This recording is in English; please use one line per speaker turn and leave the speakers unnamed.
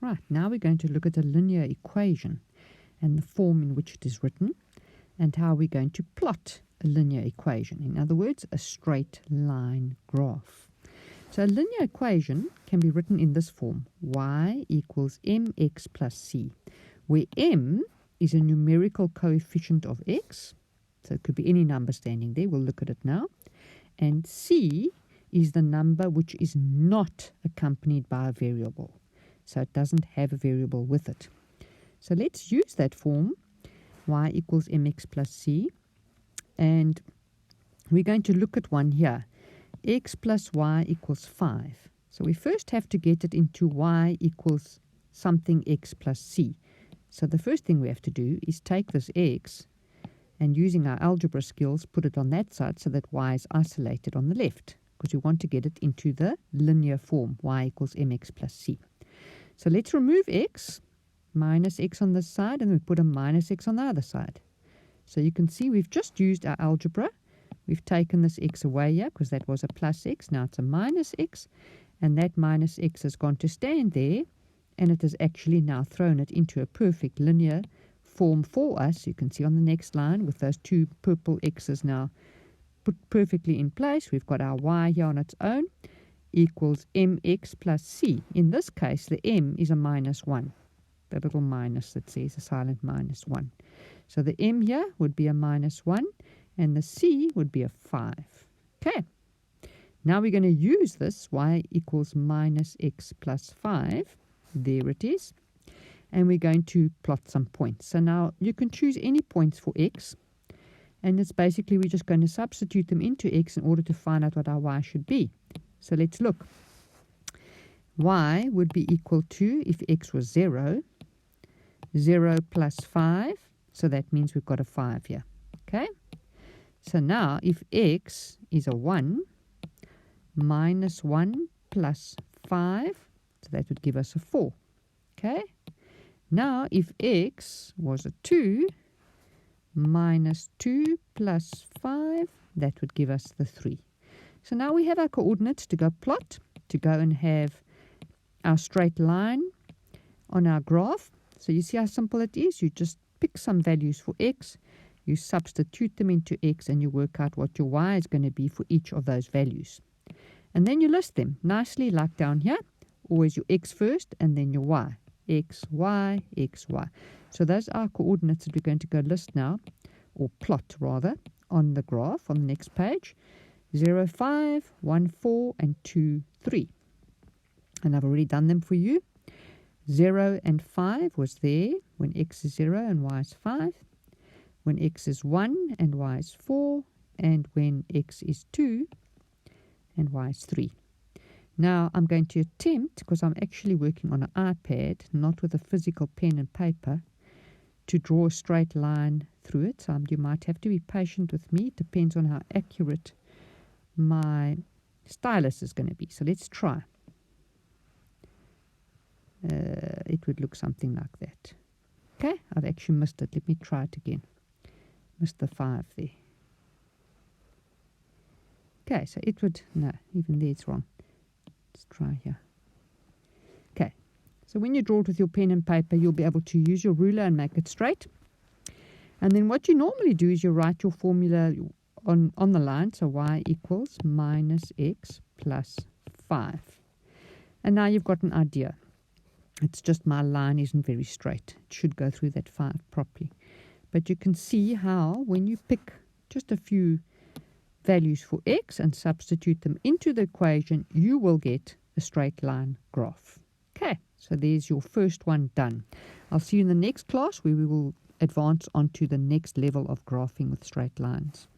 Right, now we're going to look at a linear equation and the form in which it is written and how we're going to plot a linear equation. In other words, a straight line graph. So a linear equation can be written in this form: y equals mx plus c, where m is a numerical coefficient of x, so it could be any number standing there, we'll look at it now, and c is the number which is not accompanied by a variable, so it doesn't have a variable with it. So let's use that form, y equals mx plus c, and we're going to look at one here, x plus y equals 5. So we first have to get it into y equals something x plus c. So the first thing we have to do is take this x and, using our algebra skills, put it on that side so that y is isolated on the left, because we want to get it into the linear form, y equals mx plus c. So let's remove x, minus x on this side, and we put a minus x on the other side. So you can see we've just used our algebra. We've taken this x away here because that was a plus x. Now it's a minus x, and that minus x has gone to stand there, and it has actually now thrown it into a perfect linear form for us. You can see on the next line with those two purple x's now put perfectly in place. We've got our y here on its own equals mx plus c. In this case, the m is a minus 1. The little minus that says a silent minus 1. So the m here would be a minus 1, and the c would be a 5. Okay. Now we're going to use this y equals minus x plus 5. There it is. And we're going to plot some points. So now you can choose any points for x. And it's basically we're just going to substitute them into x in order to find out what our y should be. So let's look. Y would be equal to, if x was 0, 0 plus 5. So that means we've got a 5 here. Okay? So now if x is a 1, minus 1 plus 5, so that would give us a 4. Okay? Now if x was a 2, minus 2 plus 5, that would give us the 3. So now we have our coordinates to go plot, to go and have our straight line on our graph. So you see how simple it is. You just pick some values for x, you substitute them into x, and you work out what your y is going to be for each of those values. And then you list them nicely, like down here. Always your x first and then your y. X, y, x, y. So those are coordinates that we're going to go list now, or plot rather, on the graph on the next page. 0, 5, 1, 4, and 2, 3. And I've already done them for you. 0 and 5 was there when x is 0 and y is 5. When x is 1 and y is 4. And when x is 2 and y is 3. Now I'm going to attempt, because I'm actually working on an iPad, not with a physical pen and paper, to draw a straight line through it. So you might have to be patient with me. It depends on how accurate my stylus is going to be. So let's try. It would look something like that. Okay, I've actually missed it. Let me try it again. Missed the 5 there. Okay, so it would, no, even there it's wrong. Let's try here. Okay, so when you draw it with your pen and paper, you'll be able to use your ruler and make it straight. And then what you normally do is you write your formula on the line, so y equals minus x plus 5. And now you've got an idea. It's just my line isn't very straight. It should go through that 5 properly. But you can see how when you pick just a few values for x and substitute them into the equation, you will get a straight line graph. Okay, so there's your first one done. I'll see you in the next class where we will advance on to the next level of graphing with straight lines.